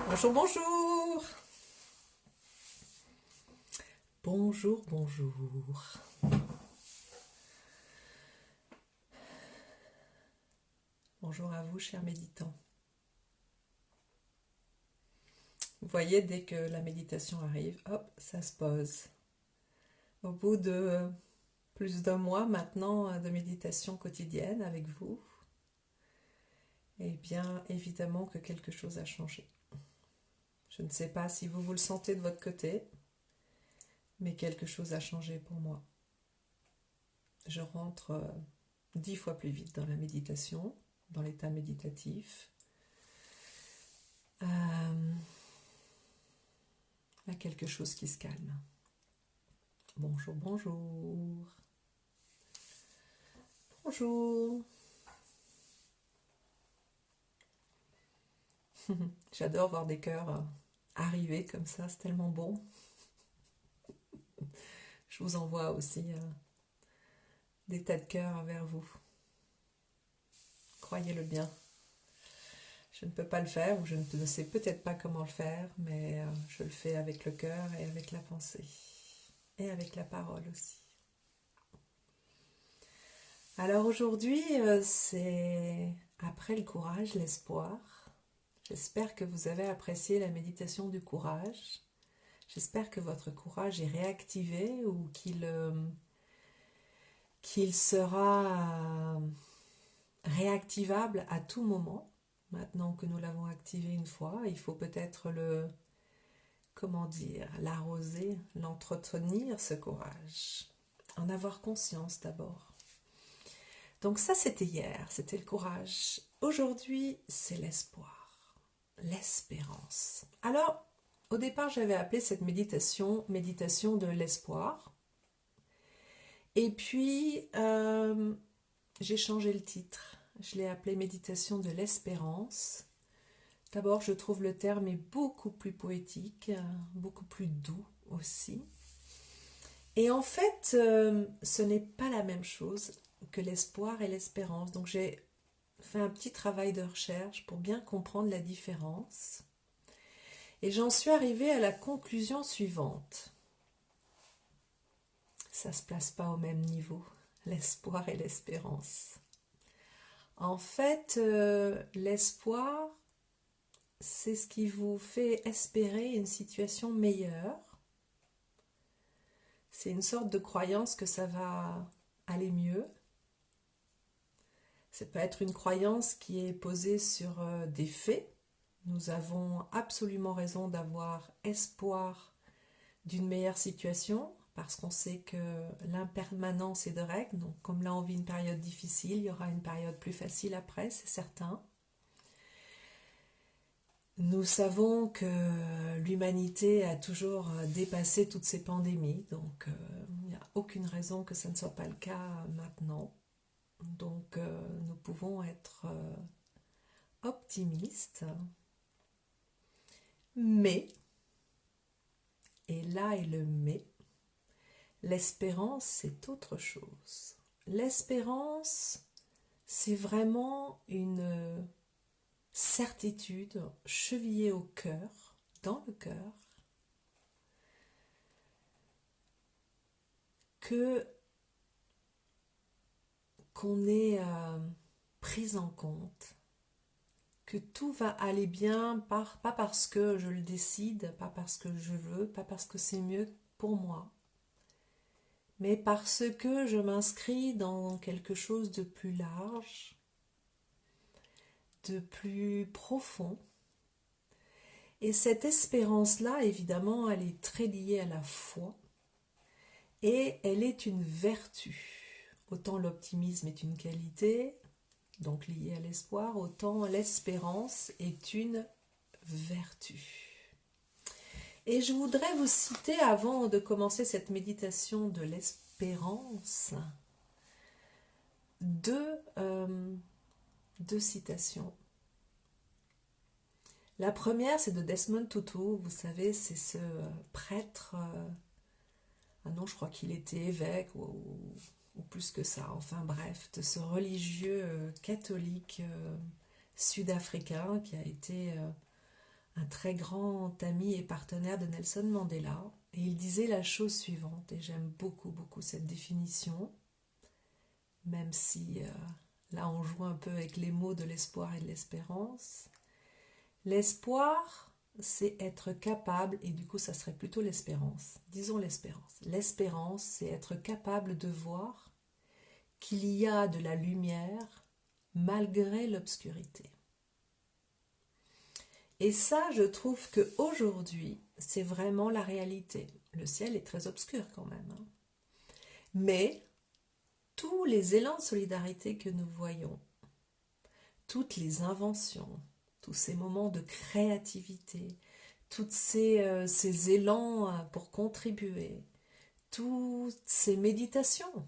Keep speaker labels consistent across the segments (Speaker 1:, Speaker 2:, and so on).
Speaker 1: Bonjour, bonjour. Bonjour, bonjour. Bonjour à vous, chers méditants. Vous voyez, dès que la méditation arrive, hop, ça se pose. Au bout de plus d'un mois maintenant de méditation quotidienne avec vous, eh bien, évidemment que quelque chose a changé. Je ne sais pas si vous le sentez de votre côté, mais quelque chose a changé pour moi. Je rentre 10 fois plus vite dans la méditation, dans l'état méditatif. Il y a quelque chose qui se calme. Bonjour, bonjour. Bonjour. J'adore voir des cœurs arriver comme ça, c'est tellement bon. Je vous envoie aussi des tas de cœurs vers vous. Croyez-le bien. Je ne peux pas le faire ou je ne sais peut-être pas comment le faire, mais je le fais avec le cœur et avec la pensée. Et avec la parole aussi. Alors aujourd'hui, c'est après le courage, l'espoir. J'espère que vous avez apprécié la méditation du courage. J'espère que votre courage est réactivé ou qu'il sera réactivable à tout moment. Maintenant que nous l'avons activé une fois, il faut peut-être l'arroser, l'entretenir, ce courage. En avoir conscience d'abord. Donc ça, c'était hier, c'était le courage. Aujourd'hui, c'est l'espoir, l'espérance. Alors, au départ, j'avais appelé cette méditation de l'espoir. Et puis, j'ai changé le titre. Je l'ai appelé méditation de l'espérance. D'abord, je trouve le terme est beaucoup plus poétique, beaucoup plus doux aussi. Et en fait, ce n'est pas la même chose que l'espoir et l'espérance. Donc, j'ai fait un petit travail de recherche pour bien comprendre la différence. Et j'en suis arrivée à la conclusion suivante. Ça ne se place pas au même niveau, l'espoir et l'espérance. En fait, l'espoir, c'est ce qui vous fait espérer une situation meilleure. C'est une sorte de croyance que ça va aller mieux. Ça peut être une croyance qui est posée sur des faits. Nous avons absolument raison d'avoir espoir d'une meilleure situation parce qu'on sait que l'impermanence est de règle. Donc comme là on vit une période difficile, il y aura une période plus facile après, c'est certain. Nous savons que l'humanité a toujours dépassé toutes ces pandémies, donc il n'y a aucune raison que ça ne soit pas le cas maintenant. Donc nous pouvons être optimistes, mais, et là est le mais, l'espérance c'est autre chose. L'espérance c'est vraiment une certitude chevillée au cœur, dans le cœur, que qu'on est pris en compte, que tout va aller bien, pas parce que je le décide, pas parce que je veux, pas parce que c'est mieux pour moi, mais parce que je m'inscris dans quelque chose de plus large, de plus profond. Et cette espérance-là, évidemment, elle est très liée à la foi et elle est une vertu. Autant l'optimisme est une qualité, donc liée à l'espoir, autant l'espérance est une vertu. Et je voudrais vous citer, avant de commencer cette méditation de l'espérance, deux citations. La première, c'est de Desmond Tutu. Vous savez, c'est ce prêtre. Ah non, je crois qu'il était évêque ou plus que ça. Enfin bref, de ce religieux catholique sud-africain qui a été un très grand ami et partenaire de Nelson Mandela, et il disait la chose suivante, et j'aime beaucoup, beaucoup cette définition, même si là on joue un peu avec les mots de l'espoir et de l'espérance. L'espoir, c'est être capable, et du coup ça serait plutôt l'espérance, disons l'espérance. L'espérance, c'est être capable de voir qu'il y a de la lumière malgré l'obscurité. Et ça, je trouve qu'aujourd'hui, c'est vraiment la réalité. Le ciel est très obscur quand même, hein. Mais tous les élans de solidarité que nous voyons, toutes les inventions, tous ces moments de créativité, tous ces élans pour contribuer, toutes ces méditations.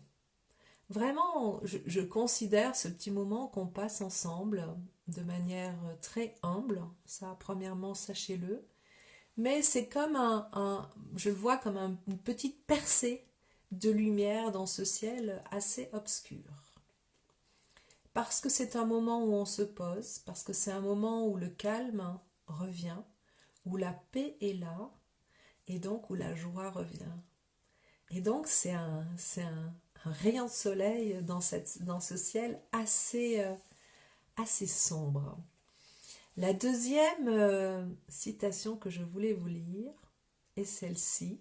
Speaker 1: Vraiment, je considère ce petit moment qu'on passe ensemble de manière très humble, ça premièrement sachez-le, mais c'est comme je le vois comme une petite percée de lumière dans ce ciel assez obscur. Parce que c'est un moment où on se pose, parce que c'est un moment où le calme revient, où la paix est là, et donc où la joie revient. Et donc c'est un rayon de soleil dans ce ciel assez sombre. La deuxième citation que je voulais vous lire est celle-ci.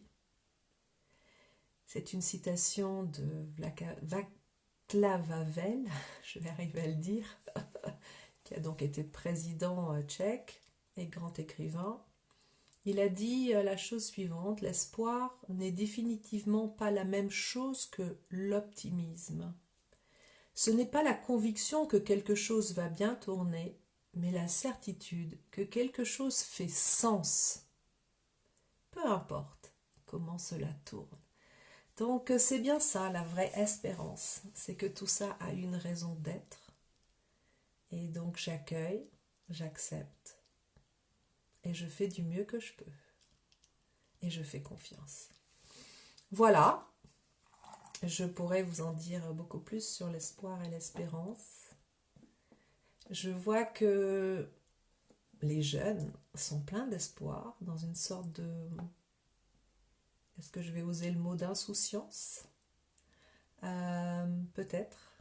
Speaker 1: C'est une citation de Václav Havel, je vais arriver à le dire, qui a donc été président tchèque et grand écrivain. Il a dit la chose suivante: l'espoir n'est définitivement pas la même chose que l'optimisme. Ce n'est pas la conviction que quelque chose va bien tourner, mais la certitude que quelque chose fait sens, peu importe comment cela tourne. Donc c'est bien ça la vraie espérance, c'est que tout ça a une raison d'être, et donc j'accueille, j'accepte, et je fais du mieux que je peux, et je fais confiance. Voilà, je pourrais vous en dire beaucoup plus sur l'espoir et l'espérance. Je vois que les jeunes sont pleins d'espoir, dans une sorte de... Est-ce que je vais oser le mot d'insouciance? Peut-être.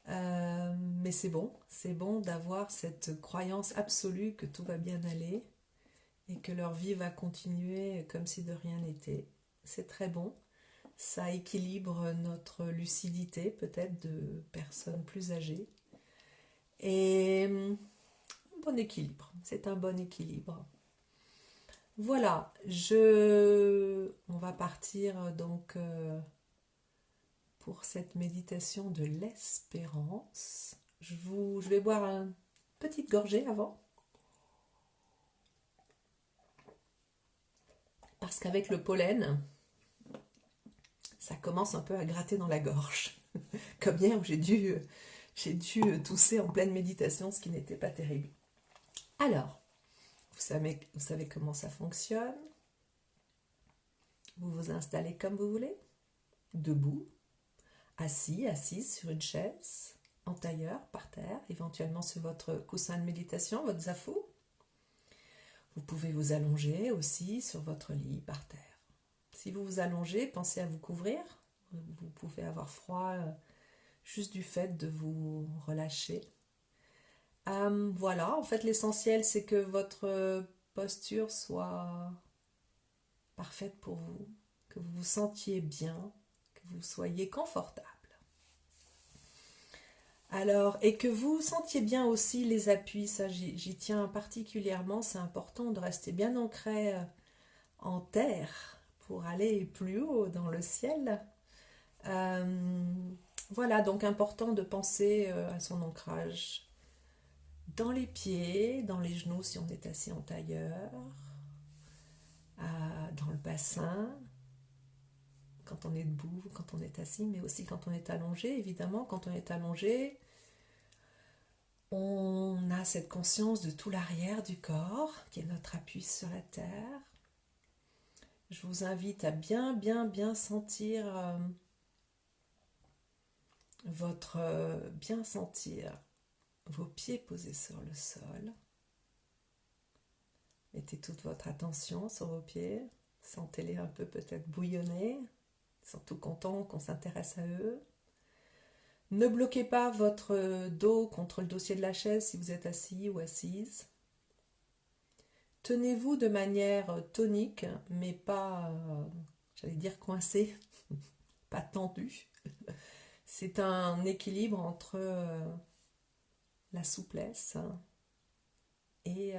Speaker 1: Mais c'est bon d'avoir cette croyance absolue que tout va bien aller et que leur vie va continuer comme si de rien n'était. C'est très bon. Ça équilibre notre lucidité, peut-être de personnes plus âgées. Et un bon équilibre. C'est un bon équilibre. Voilà, on va partir donc pour cette méditation de l'espérance. Je vais boire une petite gorgée avant. Parce qu'avec le pollen, ça commence un peu à gratter dans la gorge. Comme hier où j'ai dû tousser en pleine méditation, ce qui n'était pas terrible. Alors, vous savez comment ça fonctionne. Vous vous installez comme vous voulez, debout, assise sur une chaise, en tailleur, par terre, éventuellement sur votre coussin de méditation, votre zafou. Vous pouvez vous allonger aussi sur votre lit, par terre. Si vous vous allongez, pensez à vous couvrir. Vous pouvez avoir froid juste du fait de vous relâcher. Voilà, en fait l'essentiel c'est que votre posture soit parfaite pour vous, que vous vous sentiez bien, que vous soyez confortable. Alors, et que vous sentiez bien aussi les appuis, ça j'y tiens particulièrement, c'est important de rester bien ancré en terre pour aller plus haut dans le ciel. Voilà, donc important de penser à son ancrage dans les pieds, dans les genoux si on est assis en tailleur, dans le bassin, quand on est debout, quand on est assis, mais aussi quand on est allongé. Évidemment, quand on est allongé, on a cette conscience de tout l'arrière du corps, qui est notre appui sur la terre. Je vous invite à bien sentir bien sentir vos pieds posés sur le sol. Mettez toute votre attention sur vos pieds. Sentez-les un peu peut-être bouillonner. Surtout contents qu'on s'intéresse à eux. Ne bloquez pas votre dos contre le dossier de la chaise si vous êtes assis ou assise. Tenez-vous de manière tonique, mais pas, j'allais dire coincé, pas tendu. C'est un équilibre entre la souplesse et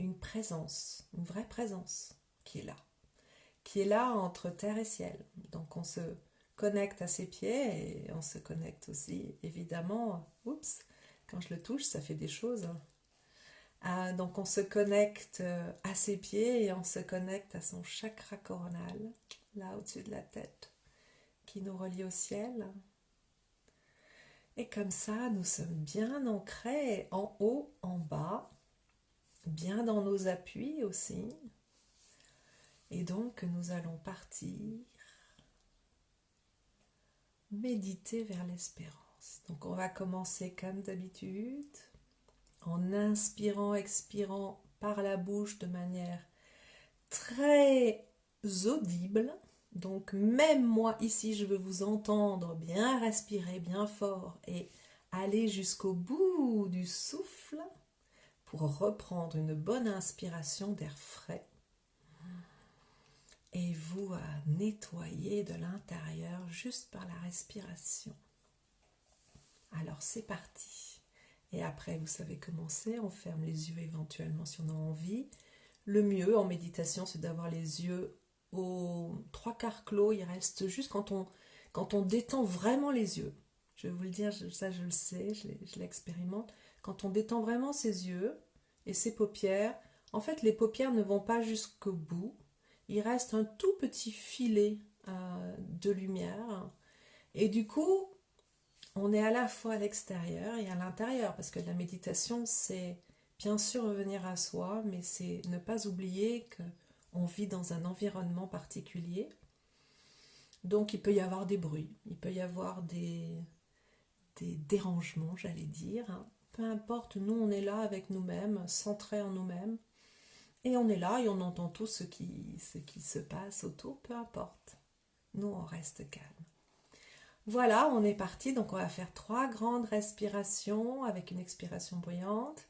Speaker 1: une présence, une vraie présence qui est là entre terre et ciel. Donc on se connecte à ses pieds et on se connecte aussi, évidemment, oups, quand je le touche, ça fait des choses. Donc on se connecte à ses pieds et on se connecte à son chakra coronal, là au-dessus de la tête, qui nous relie au ciel. Et comme ça, nous sommes bien ancrés en haut, en bas, bien dans nos appuis aussi. Et donc nous allons partir méditer vers l'espérance. Donc on va commencer comme d'habitude en inspirant, expirant par la bouche de manière très audible. Donc même moi ici je veux vous entendre bien respirer bien fort et aller jusqu'au bout du souffle pour reprendre une bonne inspiration d'air frais et vous nettoyer de l'intérieur juste par la respiration. Alors c'est parti. Et après, vous savez comment c'est, on ferme les yeux éventuellement si on a envie. Le mieux en méditation, c'est d'avoir les yeux aux trois quarts clos. Il reste juste quand on détend vraiment les yeux. Je vais vous le dire, ça je le sais, je l'expérimente. Quand on détend vraiment ses yeux et ses paupières, en fait les paupières ne vont pas jusqu'au bout. Il reste un tout petit filet de lumière. Et du coup, on est à la fois à l'extérieur et à l'intérieur, parce que la méditation, c'est bien sûr revenir à soi, mais c'est ne pas oublier qu'on vit dans un environnement particulier. Donc il peut y avoir des bruits, il peut y avoir des dérangements, j'allais dire. Peu importe, nous on est là avec nous-mêmes, centrés en nous-mêmes, et on est là et on entend tout ce qui se passe autour, peu importe. Nous on reste calme. Voilà, on est parti, donc on va faire 3 grandes respirations avec une expiration bruyante.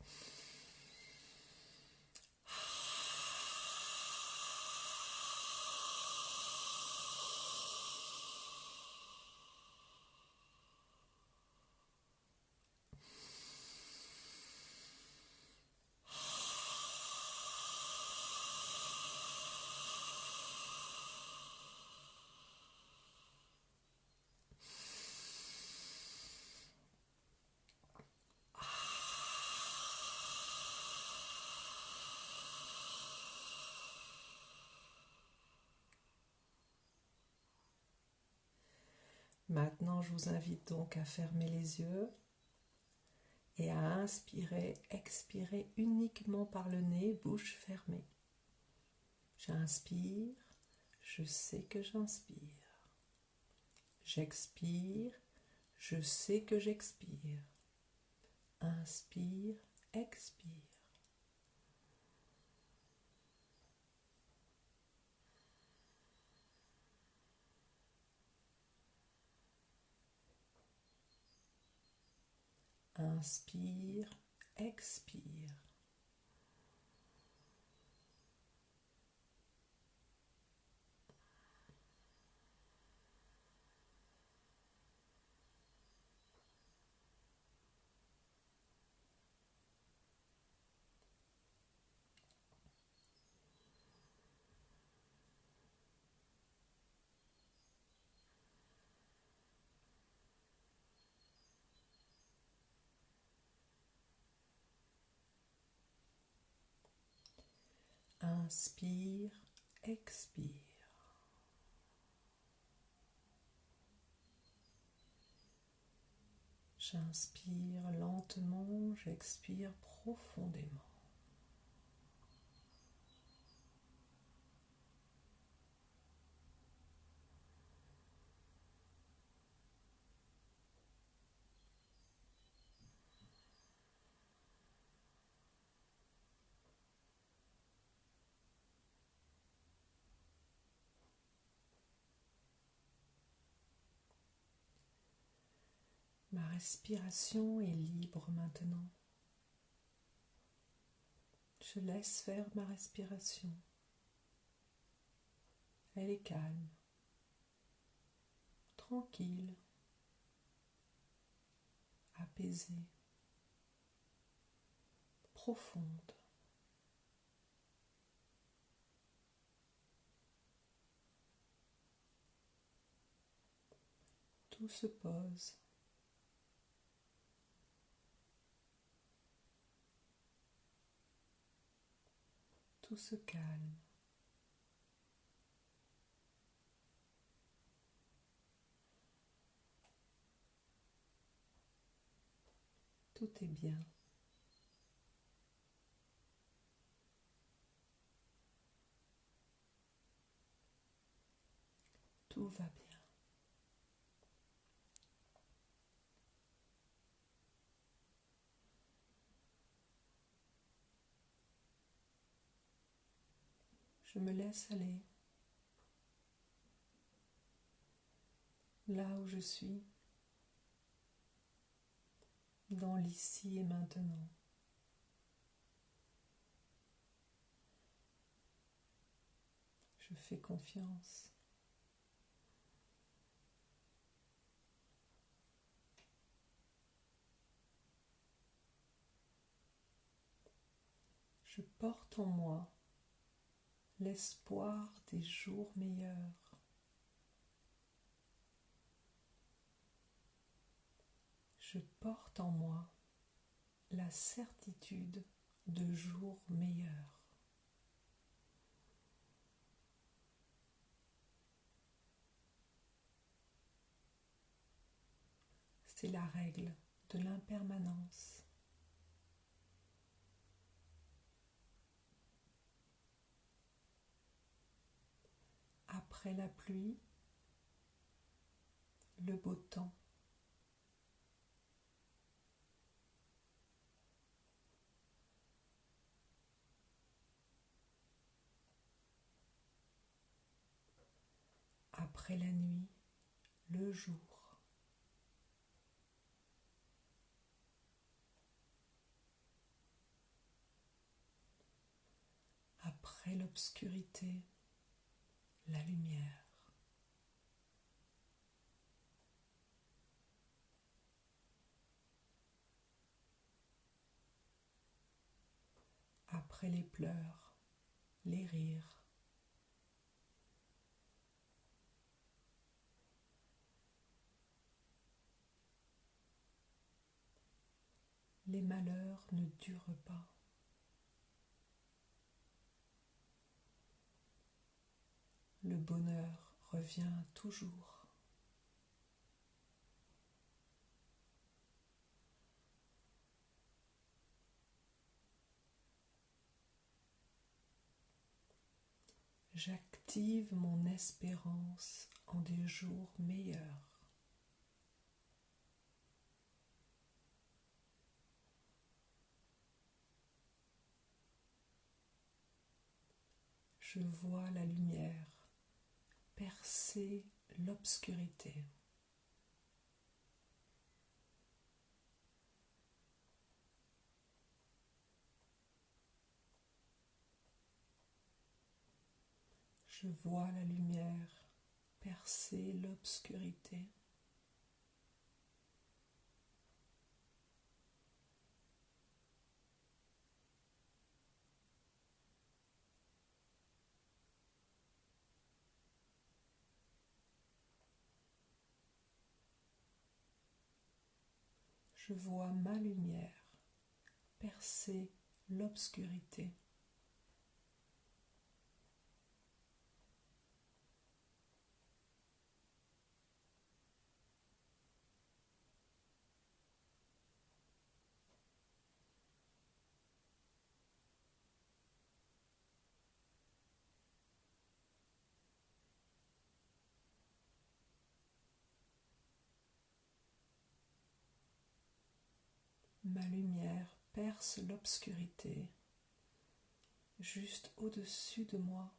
Speaker 1: Maintenant, je vous invite donc à fermer les yeux et à inspirer, expirer uniquement par le nez, bouche fermée. J'inspire, je sais que j'inspire. J'expire, je sais que j'expire. Inspire, expire. Inspire, expire. Inspire, expire. J'inspire lentement, j'expire profondément. Ma respiration est libre maintenant. Je laisse faire ma respiration. Elle est calme, tranquille, apaisée, profonde. Tout se pose. Tout se calme. Tout est bien. Tout va bien. Je me laisse aller là où je suis, dans l'ici et maintenant. Je fais confiance. Je porte en moi l'espoir des jours meilleurs. Je porte en moi la certitude de jours meilleurs. C'est la règle de l'impermanence. Après la pluie, le beau temps. Après la nuit, le jour. Après l'obscurité, la lumière. Après les pleurs, les rires. Les malheurs ne durent pas. Le bonheur revient toujours. J'active mon espérance en des jours meilleurs. Je vois la lumière percer l'obscurité. Je vois la lumière percer l'obscurité. Je vois ma lumière percer l'obscurité. Ma lumière perce l'obscurité juste au-dessus de moi.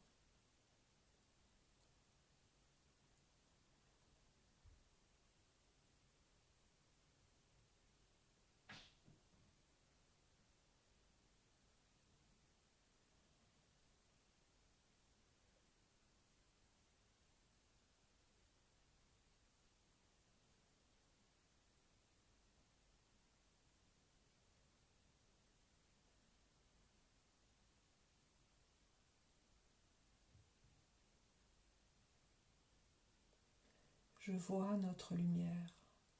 Speaker 1: Je vois notre lumière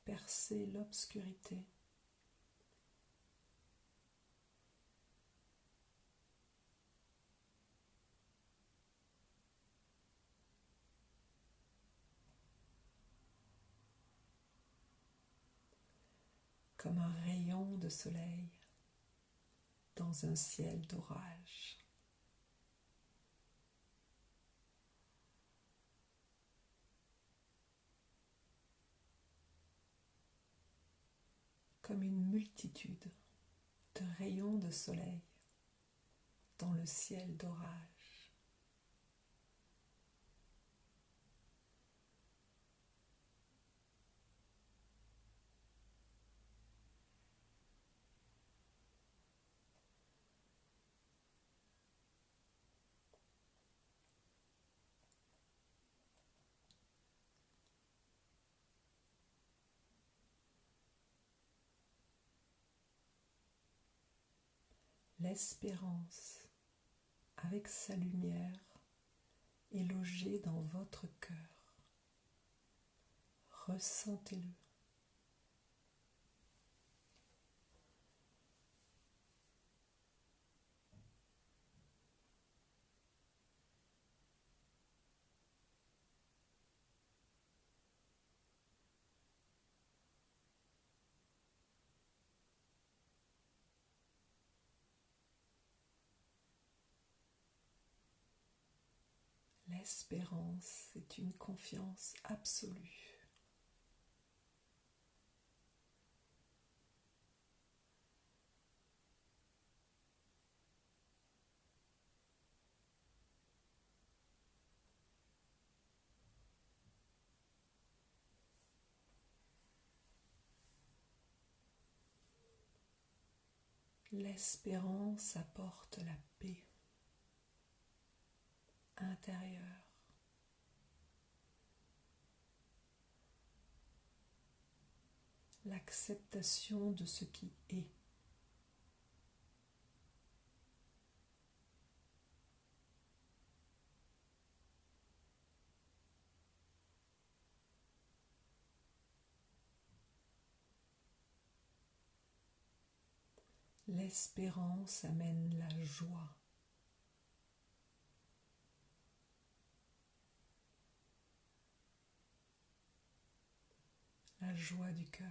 Speaker 1: percer l'obscurité. Comme un rayon de soleil dans un ciel d'orage. Comme une multitude de rayons de soleil dans le ciel d'orage. L'espérance, avec sa lumière, est logée dans votre cœur. Ressentez-le. L'espérance est une confiance absolue. L'espérance apporte la paix intérieure. L'acceptation de ce qui est. L'espérance amène la joie. La joie du cœur.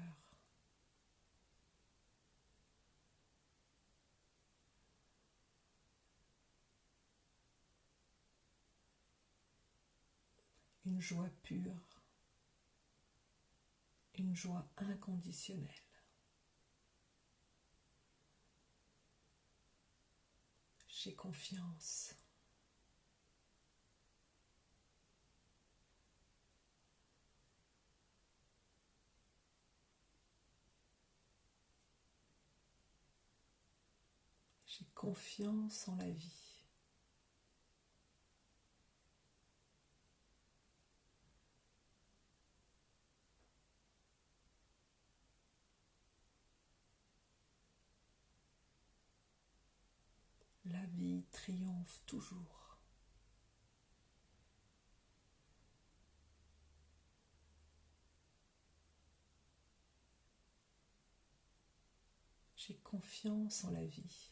Speaker 1: Une joie pure, une joie inconditionnelle. J'ai confiance. J'ai confiance en la vie. La vie triomphe toujours. J'ai confiance en la vie.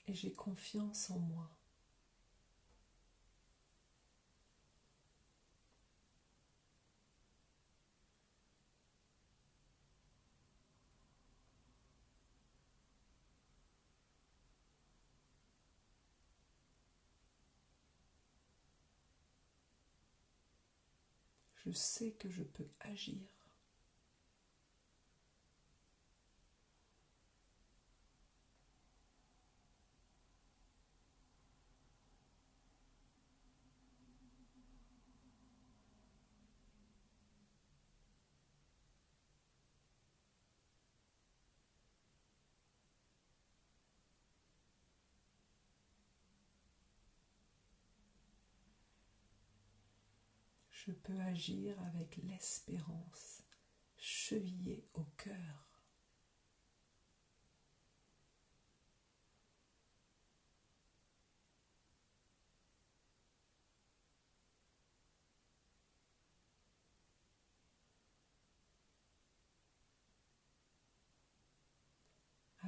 Speaker 1: Et j'ai confiance en moi. Je sais que je peux agir. Je peux agir avec l'espérance chevillée au cœur.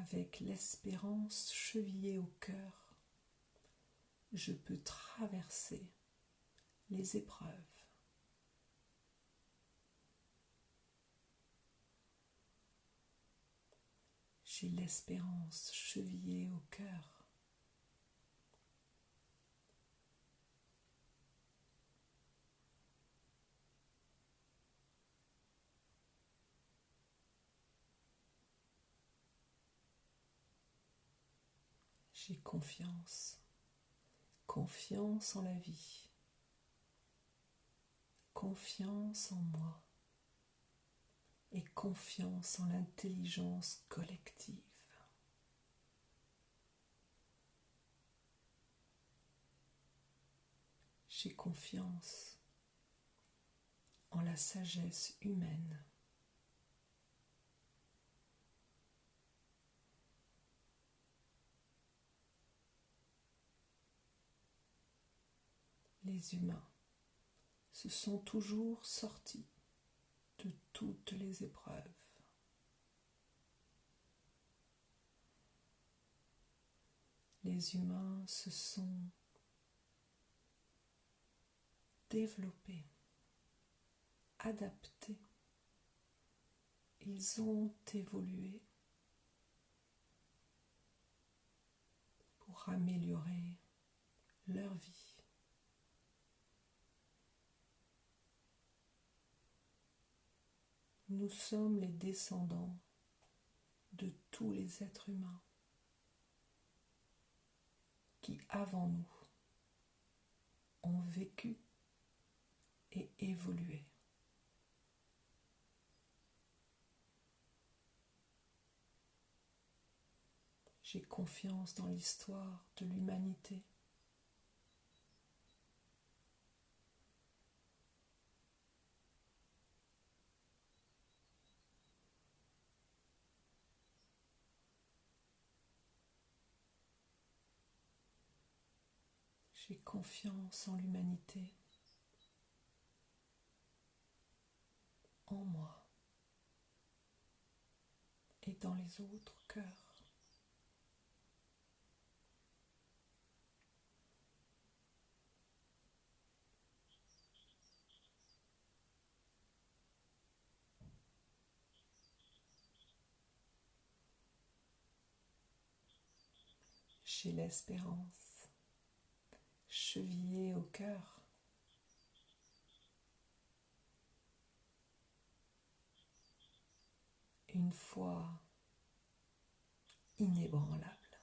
Speaker 1: avec l'espérance chevillée au cœur, je peux traverser les épreuves. J'ai l'espérance chevillée au cœur. J'ai confiance, confiance en la vie, confiance en moi et confiance en l'intelligence collective. J'ai confiance en la sagesse humaine. Les humains se sont toujours sortis de toutes les épreuves. Les humains se sont développés, adaptés. Ils ont évolué pour améliorer leur vie. Nous sommes les descendants de tous les êtres humains qui, avant nous, ont vécu et évolué. J'ai confiance dans l'histoire de l'humanité. J'ai confiance en l'humanité, en moi et dans les autres cœurs. J'ai l'espérance chevillée au cœur. Une foi inébranlable.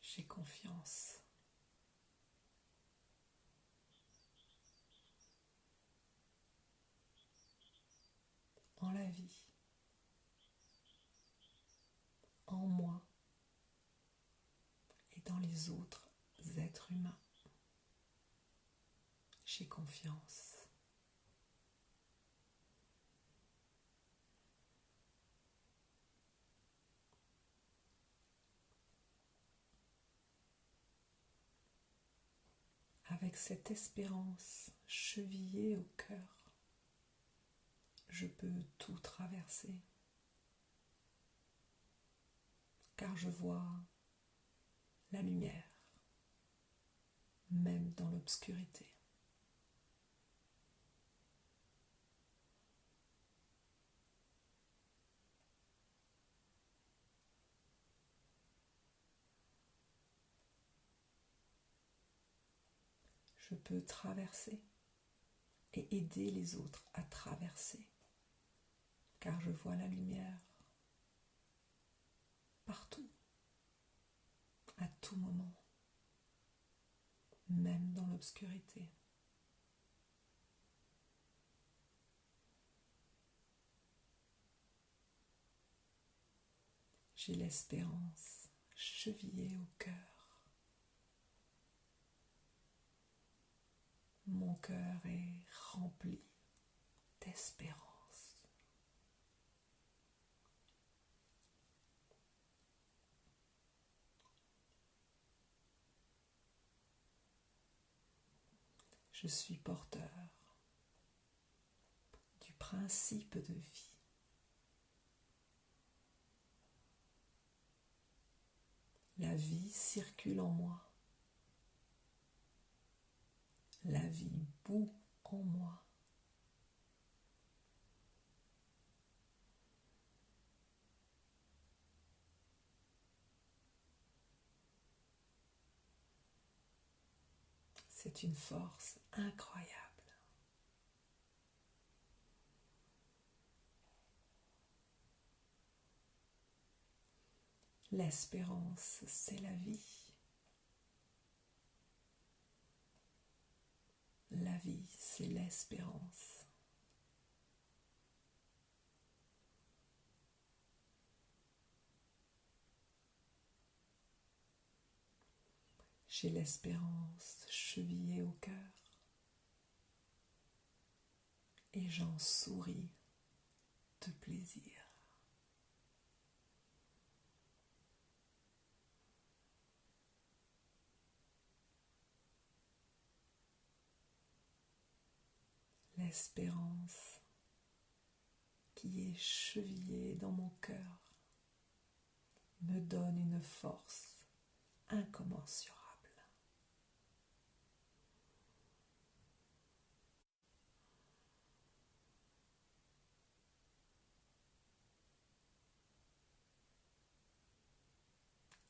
Speaker 1: J'ai confiance en la vie, en moi et dans les autres êtres humains. J'ai confiance. Avec cette espérance chevillée au cœur, je peux tout traverser, car je vois la lumière, même dans l'obscurité. Je peux traverser et aider les autres à traverser, car je vois la lumière partout, à tout moment, même dans l'obscurité. J'ai l'espérance chevillée au cœur. Mon cœur est rempli d'espérance. Je suis porteur du principe de vie. La vie circule en moi. La vie bout en moi. C'est une force incroyable. L'espérance, c'est la vie. La vie, c'est l'espérance. J'ai l'espérance chevillée au cœur et j'en souris de plaisir. L'espérance qui est chevillée dans mon cœur me donne une force incommensurable.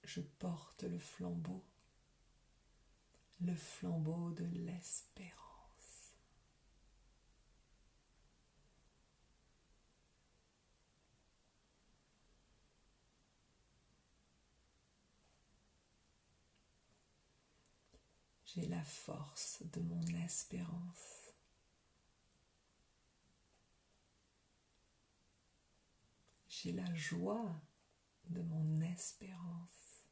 Speaker 1: Je porte le flambeau de l'espérance. J'ai la force de mon espérance. J'ai la joie de mon espérance.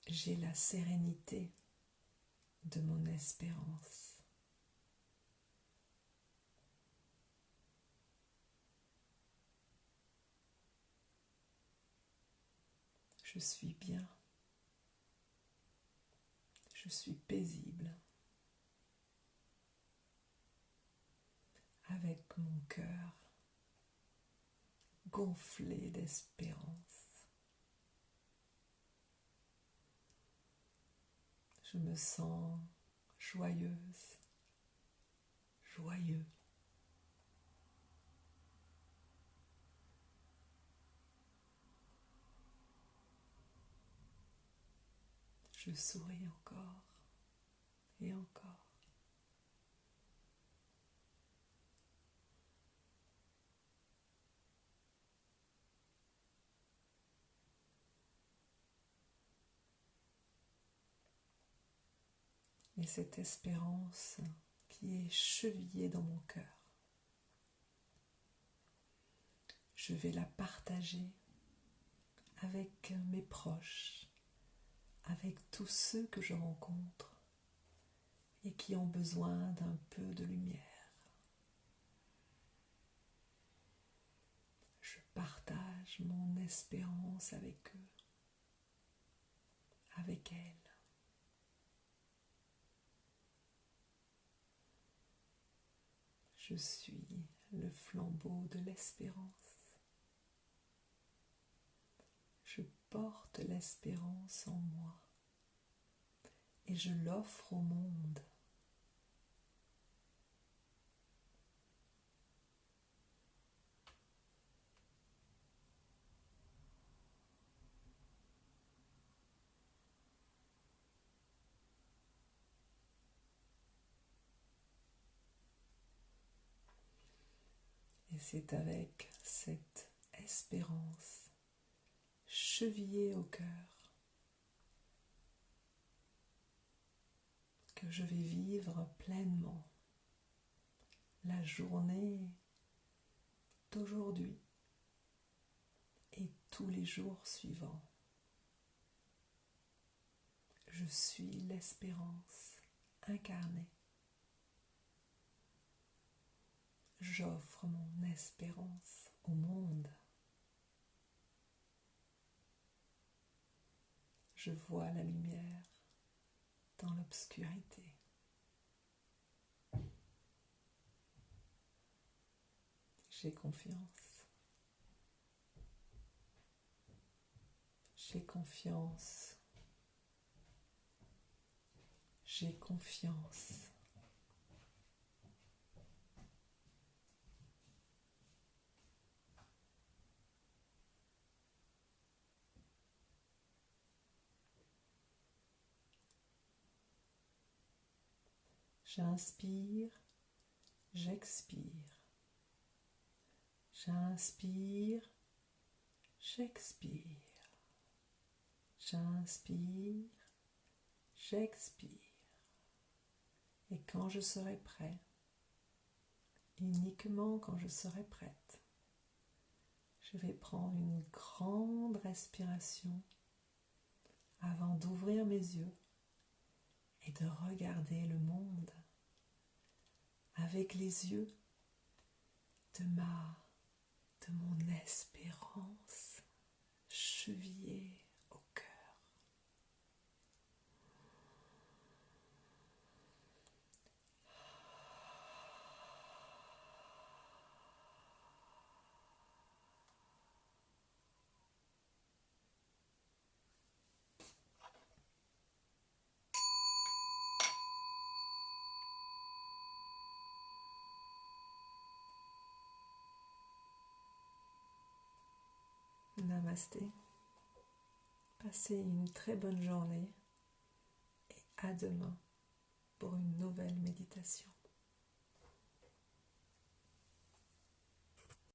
Speaker 1: J'ai la sérénité de mon espérance. Je suis bien. Je suis paisible. Avec mon cœur gonflé d'espérance. Je me sens joyeuse, joyeux. Je souris encore et encore. Et cette espérance qui est chevillée dans mon cœur, je vais la partager avec mes proches, avec tous ceux que je rencontre et qui ont besoin d'un peu de lumière. Je partage mon espérance avec eux, avec elles. Je suis le flambeau de l'espérance. Je porte l'espérance en moi et je l'offre au monde. Et c'est avec cette espérance chevillée au cœur que je vais vivre pleinement la journée d'aujourd'hui et tous les jours suivants. Je suis l'espérance incarnée. J'offre mon espérance au monde. Je vois la lumière dans l'obscurité. J'ai confiance. J'ai confiance. J'ai confiance. J'inspire, j'expire. J'inspire, j'expire. J'inspire, j'expire. Et quand je serai prêt, uniquement quand je serai prête, je vais prendre une grande respiration avant d'ouvrir mes yeux et de regarder le monde avec les yeux de mon espérance chevillée au cœur. Namasté. Passez une très bonne journée et à demain pour une nouvelle méditation.